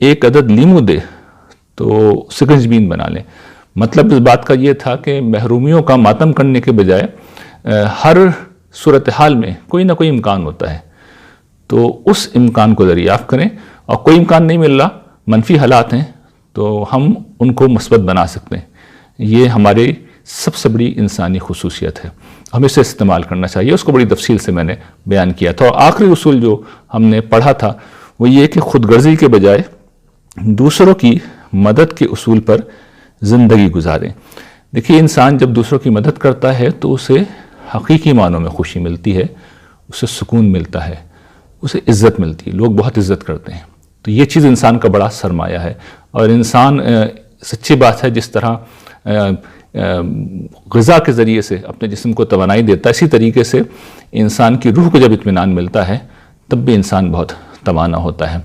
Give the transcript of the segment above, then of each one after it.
ایک عدد لیمو دے تو سکنج بین بنا لیں. مطلب اس بات کا یہ تھا کہ محرومیوں کا ماتم کرنے کے بجائے ہر صورتحال میں کوئی نہ کوئی امکان ہوتا ہے، تو اس امکان کو دریافت کریں. اور کوئی امکان نہیں مل رہا، منفی حالات ہیں، تو ہم ان کو مثبت بنا سکتے ہیں. یہ ہماری سب سے بڑی انسانی خصوصیت ہے، ہمیں اسے استعمال کرنا چاہیے. اس کو بڑی تفصیل سے میں نے بیان کیا تھا. اور آخری اصول جو ہم نے پڑھا تھا وہ یہ کہ خود غرضی کے بجائے دوسروں کی مدد کے اصول پر زندگی گزاریں. دیکھیے، انسان جب دوسروں کی مدد کرتا ہے تو اسے حقیقی معنوں میں خوشی ملتی ہے، اسے سکون ملتا ہے، اسے عزت ملتی ہے، لوگ بہت عزت کرتے ہیں. تو یہ چیز انسان کا بڑا سرمایہ ہے. اور انسان سچی بات ہے، جس طرح غذا کے ذریعے سے اپنے جسم کو توانائی دیتا ہے، اسی طریقے سے انسان کی روح کو جب اطمینان ملتا ہے تب بھی انسان بہت توانا ہوتا ہے.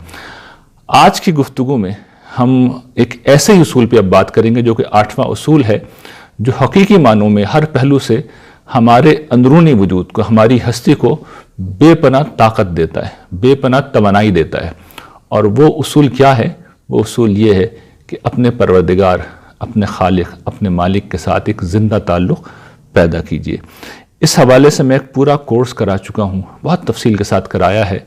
آج کی گفتگو میں ہم ایک ایسے ہی اصول پہ اب بات کریں گے جو کہ 8واں اصول ہے، جو حقیقی معنوں میں ہر پہلو سے ہمارے اندرونی وجود کو، ہماری ہستی کو بے پناہ طاقت دیتا ہے، بے پناہ توانائی دیتا ہے. اور وہ اصول کیا ہے؟ وہ اصول یہ ہے کہ اپنے پروردگار، اپنے خالق، اپنے مالک کے ساتھ ایک زندہ تعلق پیدا کیجیے. اس حوالے سے میں ایک پورا کورس کرا چکا ہوں، بہت تفصیل کے ساتھ کرایا ہے،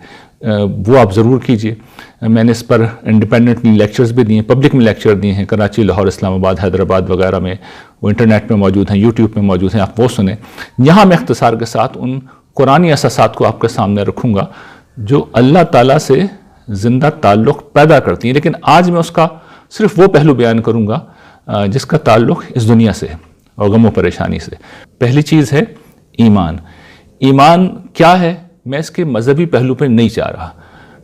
وہ آپ ضرور کیجیے. میں نے اس پر انڈیپینڈنٹلی لیکچرز بھی دیے ہیں، پبلک میں لیکچر دیے ہیں، کراچی، لاہور، اسلام آباد، حیدرآباد وغیرہ میں. وہ انٹرنیٹ پہ موجود ہیں، یوٹیوب پہ موجود ہیں، آپ وہ سنیں. یہاں میں اختصار کے ساتھ ان قرآنی اساسات کو آپ کے سامنے رکھوں گا جو اللہ تعالیٰ سے زندہ تعلق پیدا کرتی ہیں. لیکن آج میں اس کا صرف وہ پہلو بیان کروں گا جس کا تعلق اس دنیا سے ہے اور غم و پریشانی سے. پہلی چیز ہے ایمان. ایمان کیا ہے؟ میں اس کے مذہبی پہلو پہ نہیں چاہ رہا،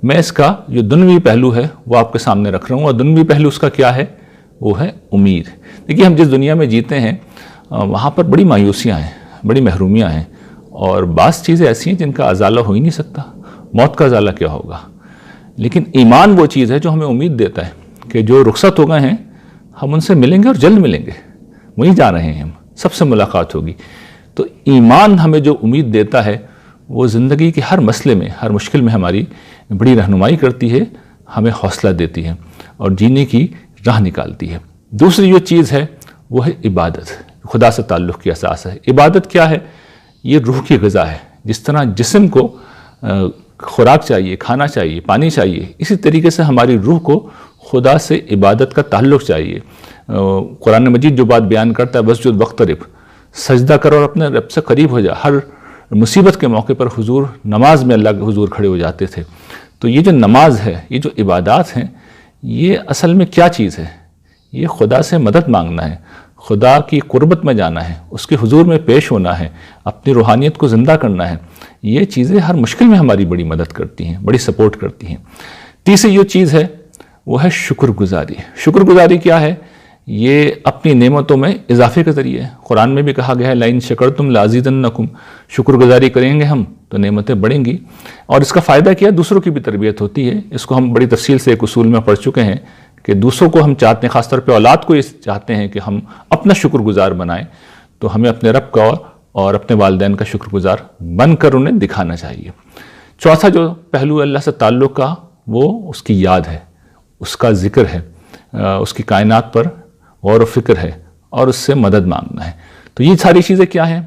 میں اس کا جو دنوی پہلو ہے وہ آپ کے سامنے رکھ رہا ہوں. اور دنوی پہلو اس کا کیا ہے؟ وہ ہے امید. دیکھیے، ہم جس دنیا میں جیتے ہیں وہاں پر بڑی مایوسیاں ہیں، بڑی محرومیاں ہیں، اور بعض چیزیں ایسی ہیں جن کا ازالہ ہو ہی نہیں سکتا. موت کا ازالہ کیا ہوگا؟ لیکن ایمان وہ چیز ہے جو ہمیں امید دیتا ہے کہ جو رخصت ہو گئے ہیں ہم ان سے ملیں گے، اور جلد ملیں گے، وہیں جا رہے ہیں ہم، سب سے ملاقات ہوگی. تو ایمان ہمیں جو امید دیتا ہے وہ زندگی کے ہر مسئلے میں، ہر مشکل میں ہماری بڑی رہنمائی کرتی ہے، ہمیں حوصلہ دیتی ہے اور جینے کی راہ نکالتی ہے. دوسری جو چیز ہے وہ ہے عبادت، خدا سے تعلق کی اساس ہے. عبادت کیا ہے؟ یہ روح کی غذا ہے. جس طرح جسم کو خوراک چاہیے، کھانا چاہیے، پانی چاہیے، اسی طریقے سے ہماری روح کو خدا سے عبادت کا تعلق چاہیے. قرآن مجید جو بات بیان کرتا ہے وَاسْجُدْ وَاقْتَرِب، سجدہ کرو اور اپنے رب سے قریب ہو جا. ہر مصیبت کے موقع پر حضور نماز میں اللہ کے حضور کھڑے ہو جاتے تھے. تو یہ جو نماز ہے، یہ جو عبادات ہیں، یہ اصل میں کیا چیز ہے؟ یہ خدا سے مدد مانگنا ہے، خدا کی قربت میں جانا ہے، اس کے حضور میں پیش ہونا ہے، اپنی روحانیت کو زندہ کرنا ہے. یہ چیزیں ہر مشکل میں ہماری بڑی مدد کرتی ہیں، بڑی سپورٹ کرتی ہیں. تیسری جو چیز ہے وہ ہے شکر گزاری. شکر گزاری کیا ہے؟ یہ اپنی نعمتوں میں اضافے کے ذریعے ہے. قرآن میں بھی کہا گیا ہے لَإِن شَكَرْتُمْ لَأَزِيدَنَّكُمْ، شکر گزاری کریں گے ہم تو نعمتیں بڑھیں گی. اور اس کا فائدہ کیا؟ دوسروں کی بھی تربیت ہوتی ہے. اس کو ہم بڑی تفصیل سے ایک اصول میں پڑھ چکے ہیں کہ دوسروں کو ہم چاہتے ہیں، خاص طور پہ اولاد کو یہ چاہتے ہیں کہ ہم اپنا شکر گزار بنائیں. تو ہمیں اپنے رب کا اور اپنے والدین کا شکر گزار بن کر انہیں دکھانا چاہیے. چوتھا جو پہلو اللہ سے تعلق کا، وہ اس کی یاد ہے، اس کا ذکر ہے، اس کی کائنات پر غور و فکر ہے، اور اس سے مدد مانگنا ہے. تو یہ ساری چیزیں کیا ہیں؟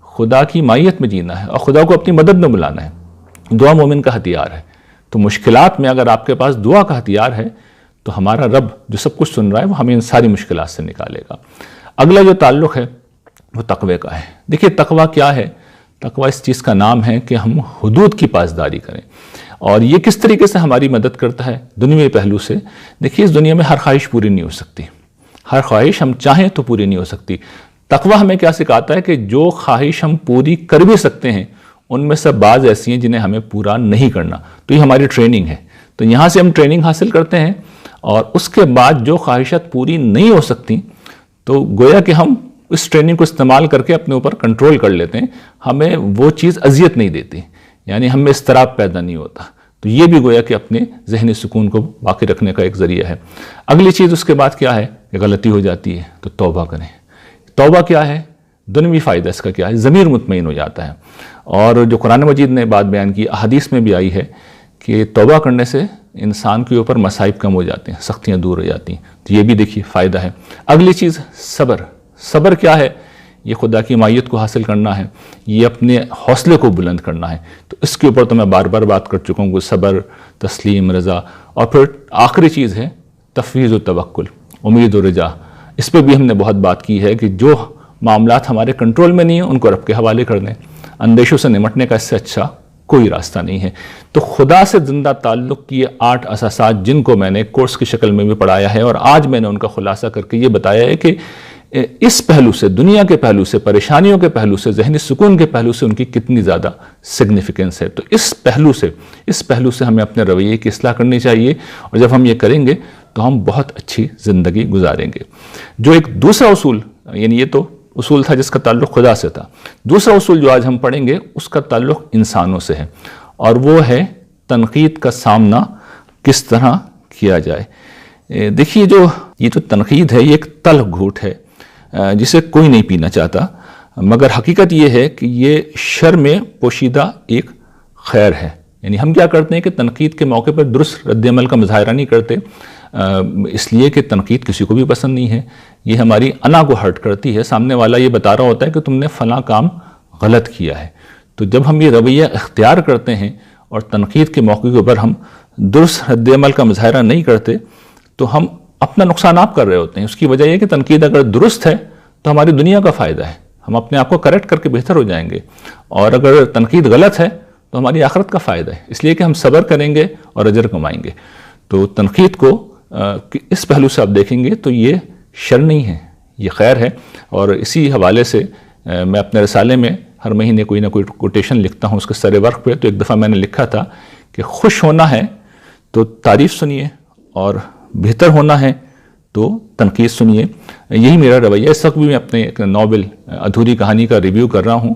خدا کی مائیت میں جینا ہے اور خدا کو اپنی مدد میں بلانا ہے. دعا مومن کا ہتھیار ہے. تو مشکلات میں اگر آپ کے پاس دعا کا ہتھیار ہے تو ہمارا رب جو سب کچھ سن رہا ہے وہ ہمیں ان ساری مشکلات سے نکالے گا. اگلا جو تعلق ہے وہ تقوی کا ہے. دیکھیے، تقوی کیا ہے؟ تقوی اس چیز کا نام ہے کہ ہم حدود کی پاسداری کریں. اور یہ کس طریقے سے ہماری مدد کرتا ہے؟ دنیوی پہلو سے. دیکھیے، اس دنیا میں ہر خواہش پوری نہیں ہو سکتی، ہر خواہش ہم چاہیں تو پوری نہیں ہو سکتی. تقوی ہمیں کیا سکھاتا ہے کہ جو خواہش ہم پوری کر بھی سکتے ہیں ان میں سے بعض ایسی ہیں جنہیں ہمیں پورا نہیں کرنا. تو یہ ہماری ٹریننگ ہے. تو یہاں سے ہم ٹریننگ حاصل کرتے ہیں، اور اس کے بعد جو خواہشات پوری نہیں ہو سکتی تو گویا کہ ہم اس ٹریننگ کو استعمال کر کے اپنے اوپر کنٹرول کر لیتے ہیں. ہمیں وہ چیز اذیت نہیں دیتی، یعنی ہمیں اضطراب پیدا نہیں ہوتا. تو یہ بھی گویا کہ اپنے ذہنی سکون کو باقی رکھنے کا ایک ذریعہ ہے. اگلی چیز اس کے بعد کیا ہے کہ غلطی ہو جاتی ہے تو توبہ کریں. توبہ کیا ہے؟ دنیوی فائدہ اس کا کیا ہے؟ ضمیر مطمئن ہو جاتا ہے. اور جو قرآن مجید نے بات بیان کی، احادیث میں بھی آئی ہے کہ توبہ کرنے سے انسان کے اوپر مصائب کم ہو جاتے ہیں، سختیاں دور ہو جاتی ہیں. تو یہ بھی دیکھیے فائدہ ہے. اگلی چیز صبر. صبر کیا ہے؟ یہ خدا کی مائیت کو حاصل کرنا ہے، یہ اپنے حوصلے کو بلند کرنا ہے. تو اس کے اوپر تو میں بار بار بات کر چکا ہوں کہ صبر، تسلیم، رضا. اور پھر آخری چیز ہے تفویض و توکل، امید و رجا. اس پہ بھی ہم نے بہت بات کی ہے کہ جو معاملات ہمارے کنٹرول میں نہیں ہیں ان کو رب کے حوالے کر دیں. اندیشوں سے نمٹنے کا اس سے اچھا کوئی راستہ نہیں ہے. تو خدا سے زندہ تعلق کی 8 اساسات جن کو میں نے کورس کی شکل میں بھی پڑھایا ہے، اور آج میں نے ان کا خلاصہ کر کے یہ بتایا ہے کہ اس پہلو سے، دنیا کے پہلو سے، پریشانیوں کے پہلو سے، ذہنی سکون کے پہلو سے ان کی کتنی زیادہ سگنیفیکنس ہے. تو اس پہلو سے ہمیں اپنے رویے کی اصلاح کرنی چاہیے، اور جب ہم یہ کریں گے تو ہم بہت اچھی زندگی گزاریں گے. جو ایک دوسرا اصول، یعنی یہ تو اصول تھا جس کا تعلق خدا سے تھا، دوسرا اصول جو آج ہم پڑھیں گے اس کا تعلق انسانوں سے ہے، اور وہ ہے تنقید کا سامنا کس طرح کیا جائے. دیکھیے یہ جو تنقید ہے یہ ایک تلخ گھوٹ ہے جسے کوئی نہیں پینا چاہتا، مگر حقیقت یہ ہے کہ یہ شر میں پوشیدہ ایک خیر ہے. یعنی ہم کیا کرتے ہیں کہ تنقید کے موقع پر درست رد عمل کا مظاہرہ نہیں کرتے، اس لیے کہ تنقید کسی کو بھی پسند نہیں ہے. یہ ہماری انا کو ہرٹ کرتی ہے. سامنے والا یہ بتا رہا ہوتا ہے کہ تم نے فلاں کام غلط کیا ہے. تو جب ہم یہ رویہ اختیار کرتے ہیں اور تنقید کے موقع کے اوپر ہم درست رد عمل کا مظاہرہ نہیں کرتے تو ہم اپنا نقصان آپ کر رہے ہوتے ہیں. اس کی وجہ یہ کہ تنقید اگر درست ہے تو ہماری دنیا کا فائدہ ہے، ہم اپنے آپ کو کریکٹ کر کے بہتر ہو جائیں گے، اور اگر تنقید غلط ہے تو ہماری آخرت کا فائدہ ہے، اس لیے کہ ہم صبر کریں گے اور اجر کمائیں گے. تو تنقید کو اس پہلو سے آپ دیکھیں گے تو یہ شر نہیں ہے، یہ خیر ہے. اور اسی حوالے سے میں اپنے رسالے میں ہر مہینے کوئی نہ کوئی کوٹیشن لکھتا ہوں اس کے سر ورق پہ. تو ایک دفعہ میں نے لکھا تھا کہ خوش ہونا ہے تو تعریف سنیے، اور بہتر ہونا ہے تو تنقید سنیے. یہی میرا رویہ. اس وقت بھی میں اپنے ایک ناول ادھوری کہانی کا ریویو کر رہا ہوں،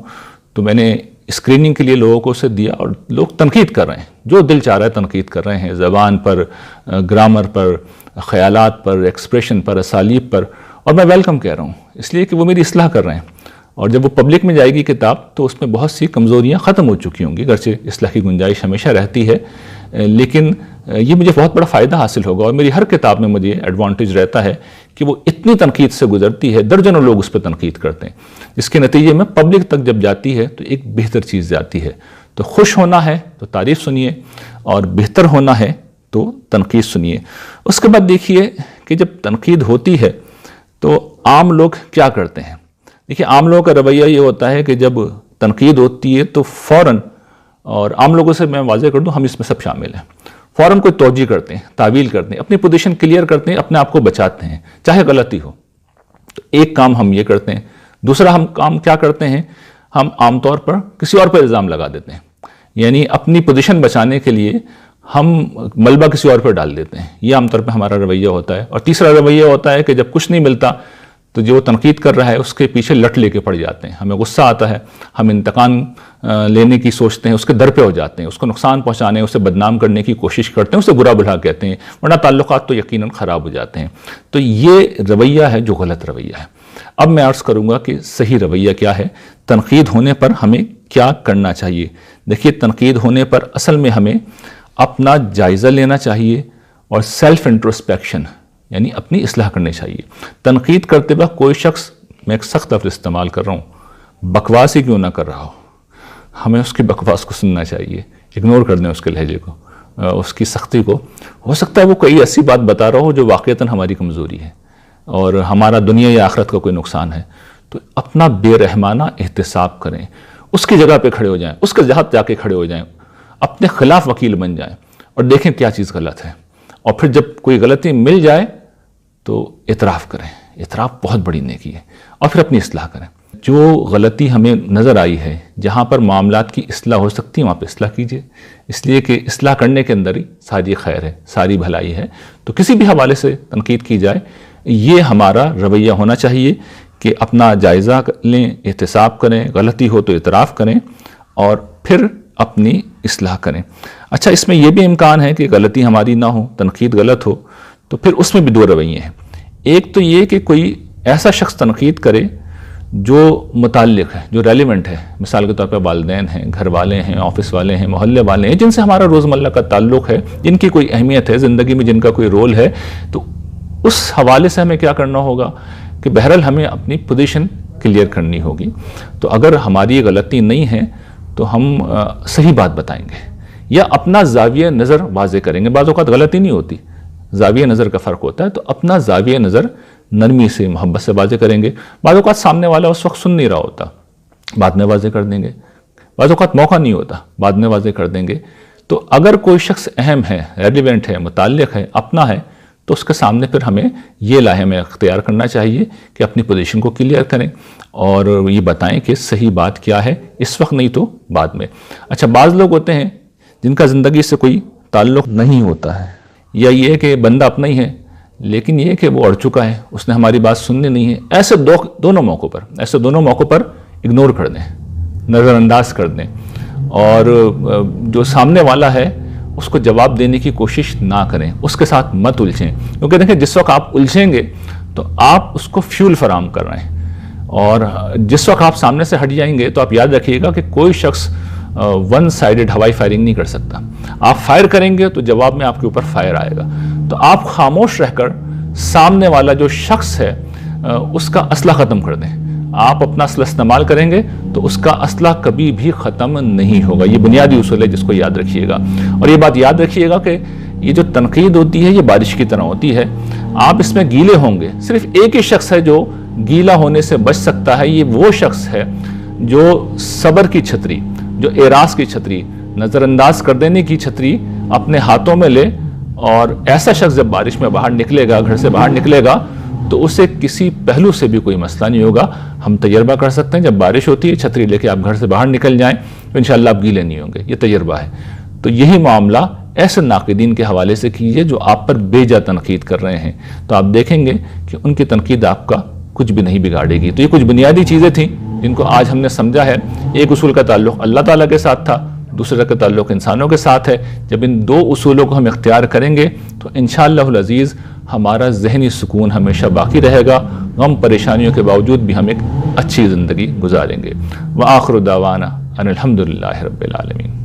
تو میں نے اسکریننگ کے لیے لوگوں کو اسے دیا، اور لوگ تنقید کر رہے ہیں، جو دل چاہ رہا ہے تنقید کر رہے ہیں، زبان پر، گرامر پر، خیالات پر، ایکسپریشن پر، اسالیب پر. اور میں ویلکم کہہ رہا ہوں اس لیے کہ وہ میری اصلاح کر رہے ہیں. اور جب وہ پبلک میں جائے گی کتاب تو اس میں بہت سی کمزوریاں ختم ہو چکی ہوں گی، اگرچہ اصلاح کی گنجائش ہمیشہ رہتی ہے، لیکن یہ مجھے بہت بڑا فائدہ حاصل ہوگا. اور میری ہر کتاب میں مجھے ایڈوانٹیج رہتا ہے کہ وہ اتنی تنقید سے گزرتی ہے، درجنوں لوگ اس پہ تنقید کرتے ہیں، جس کے نتیجے میں پبلک تک جب جاتی ہے تو ایک بہتر چیز جاتی ہے. تو خوش ہونا ہے تو تعریف سنیے، اور بہتر ہونا ہے تو تنقید سنیے. اس کے بعد دیکھیے کہ جب تنقید ہوتی ہے تو عام لوگ کیا کرتے ہیں. دیکھیے عام لوگوں کا رویہ یہ ہوتا ہے کہ جب تنقید ہوتی ہے تو فوراً، اور عام لوگوں سے میں واضح کر دوں ہم اس میں سب شامل ہیں، فوراً کوئی توجیہ کرتے ہیں، تعویل کرتے ہیں، اپنی پوزیشن کلیئر کرتے ہیں، اپنے آپ کو بچاتے ہیں چاہے غلطی ہو. تو ایک کام ہم یہ کرتے ہیں. دوسرا ہم کام کیا کرتے ہیں، ہم عام طور پر کسی اور پر الزام لگا دیتے ہیں، یعنی اپنی پوزیشن بچانے کے لیے ہم ملبہ کسی اور پر ڈال دیتے ہیں. یہ عام طور پہ ہمارا رویہ ہوتا ہے. اور تیسرا رویہ ہوتا ہے کہ جب کچھ نہیں ملتا تو جو تنقید کر رہا ہے اس کے پیچھے لٹ لے کے پڑ جاتے ہیں. ہمیں غصہ آتا ہے، ہم انتقام لینے کی سوچتے ہیں، اس کے در پہ ہو جاتے ہیں، اس کو نقصان پہنچانے، اسے بدنام کرنے کی کوشش کرتے ہیں، اسے برا بھلا کہتے ہیں، ورنہ تعلقات تو یقیناً خراب ہو جاتے ہیں. تو یہ رویہ ہے جو غلط رویہ ہے. اب میں عرض کروں گا کہ صحیح رویہ کیا ہے، تنقید ہونے پر ہمیں کیا کرنا چاہیے. دیکھیے تنقید ہونے پر اصل میں ہمیں اپنا جائزہ لینا چاہیے، اور سیلف انٹروسپیکشن یعنی اپنی اصلاح کرنی چاہیے. تنقید کرتے وقت کوئی شخص، میں ایک سخت لفظ استعمال کر رہا ہوں، بکواس ہی کیوں نہ کر رہا ہو، ہمیں اس کی بکواس کو سننا چاہیے، اگنور کر دیں اس کے لہجے کو، اس کی سختی کو. ہو سکتا ہے وہ کوئی ایسی بات بتا رہا ہو جو واقعتاً ہماری کمزوری ہے اور ہمارا دنیا یا آخرت کا کوئی نقصان ہے. تو اپنا بے رحمانہ احتساب کریں، اس کی جگہ پہ کھڑے ہو جائیں، اس کے جہت جا کے کھڑے ہو جائیں، اپنے خلاف وکیل بن جائیں اور دیکھیں کیا چیز غلط ہے. اور پھر جب کوئی غلطی مل جائے تو اعتراف کریں. اعتراف بہت بڑی نیکی ہے. اور پھر اپنی اصلاح کریں. جو غلطی ہمیں نظر آئی ہے، جہاں پر معاملات کی اصلاح ہو سکتی ہے وہاں پہ اصلاح کیجیے، اس لیے کہ اصلاح کرنے کے اندر ہی ساری خیر ہے، ساری بھلائی ہے. تو کسی بھی حوالے سے تنقید کی جائے، یہ ہمارا رویہ ہونا چاہیے کہ اپنا جائزہ لیں، احتساب کریں، غلطی ہو تو اعتراف کریں اور پھر اپنی اصلاح کریں. اچھا، اس میں یہ بھی امکان ہے کہ غلطی ہماری نہ ہو، تنقید غلط ہو، تو پھر اس میں بھی دو رویے ہیں. ایک تو یہ کہ کوئی ایسا شخص تنقید کرے جو متعلق ہے، جو ریلیونٹ ہے، مثال کے طور پہ والدین ہیں، گھر والے ہیں، آفس والے ہیں، محلے والے ہیں، جن سے ہمارا روزمرہ کا تعلق ہے، جن کی کوئی اہمیت ہے زندگی میں، جن کا کوئی رول ہے، تو اس حوالے سے ہمیں کیا کرنا ہوگا کہ بہرحال ہمیں اپنی پوزیشن کلیئر کرنی ہوگی. تو اگر ہماری غلطی نہیں ہے تو ہم صحیح بات بتائیں گے یا اپنا زاویہ نظر واضح کریں گے. بعض اوقات غلطی نہیں ہوتی، زاویہ نظر کا فرق ہوتا ہے، تو اپنا زاویہ نظر نرمی سے، محبت سے واضح کریں گے. بعض اوقات سامنے والا اس وقت سن نہیں رہا ہوتا، بعد میں واضح کر دیں گے. بعض اوقات موقع نہیں ہوتا، بعد میں واضح کر دیں گے. تو اگر کوئی شخص اہم ہے، ریلیونٹ ہے، متعلق ہے، اپنا ہے، تو اس کے سامنے پھر ہمیں یہ لاہم اختیار کرنا چاہیے کہ اپنی پوزیشن کو کلیئر کریں اور یہ بتائیں کہ صحیح بات کیا ہے، اس وقت نہیں تو بعد میں. اچھا، بعض لوگ ہوتے ہیں جن کا زندگی سے کوئی تعلق نہیں ہوتا ہے، یا یہ کہ بندہ اپنا ہی ہے لیکن یہ کہ وہ اڑ چکا ہے، اس نے ہماری بات سننی نہیں ہے. ایسے دونوں موقعوں پر اگنور کر دیں، نظر انداز کر دیں، اور جو سامنے والا ہے اس کو جواب دینے کی کوشش نہ کریں، اس کے ساتھ مت الجھیں. کیونکہ دیکھیں، جس وقت آپ الجھیں گے تو آپ اس کو فیول فراہم کر رہے ہیں، اور جس وقت آپ سامنے سے ہٹ جائیں گے تو آپ یاد رکھیے گا کہ کوئی شخص ون سائیڈڈ ہوائی فائرنگ نہیں کر سکتا. آپ فائر کریں گے تو جواب میں آپ کے اوپر فائر آئے گا. تو آپ خاموش رہ کر سامنے والا جو شخص ہے اس کا اسلحہ ختم کر دیں. آپ اپنا اسلحہ استعمال کریں گے تو اس کا اسلحہ کبھی بھی ختم نہیں ہوگا. یہ بنیادی اصول ہے جس کو یاد رکھیے گا. اور یہ بات یاد رکھیے گا کہ یہ جو تنقید ہوتی ہے یہ بارش کی طرح ہوتی ہے. آپ اس میں گیلے ہوں گے، صرف ایک ہی شخص ہے جو گیلا ہونے سے بچ سکتا ہے. یہ وہ شخص ہے جو صبر کی چھتری، جو اعراض کی چھتری، نظر انداز کر دینے کی چھتری اپنے ہاتھوں میں لے. اور ایسا شخص جب بارش میں باہر نکلے گا، گھر سے باہر نکلے گا، تو اسے کسی پہلو سے بھی کوئی مسئلہ نہیں ہوگا. ہم تجربہ کر سکتے ہیں، جب بارش ہوتی ہے چھتری لے کے آپ گھر سے باہر نکل جائیں تو انشاءاللہ آپ گیلے نہیں ہوں گے. یہ تجربہ ہے. تو یہی معاملہ ایسے ناقدین کے حوالے سے کیجئے جو آپ پر بے جا تنقید کر رہے ہیں، تو آپ دیکھیں گے کہ ان کی تنقید آپ کا کچھ بھی نہیں بگاڑے گی. تو یہ کچھ بنیادی چیزیں تھیں جن کو آج ہم نے سمجھا ہے. ایک اصول کا تعلق اللہ تعالیٰ کے ساتھ تھا، دوسرا کا تعلق انسانوں کے ساتھ ہے. جب ان دو اصولوں کو ہم اختیار کریں گے تو انشاءاللہ العزیز ہمارا ذہنی سکون ہمیشہ باقی رہے گا. غم پریشانیوں کے باوجود بھی ہم ایک اچھی زندگی گزاریں گے. وآخر دعوانا ان الحمدللہ رب العالمین.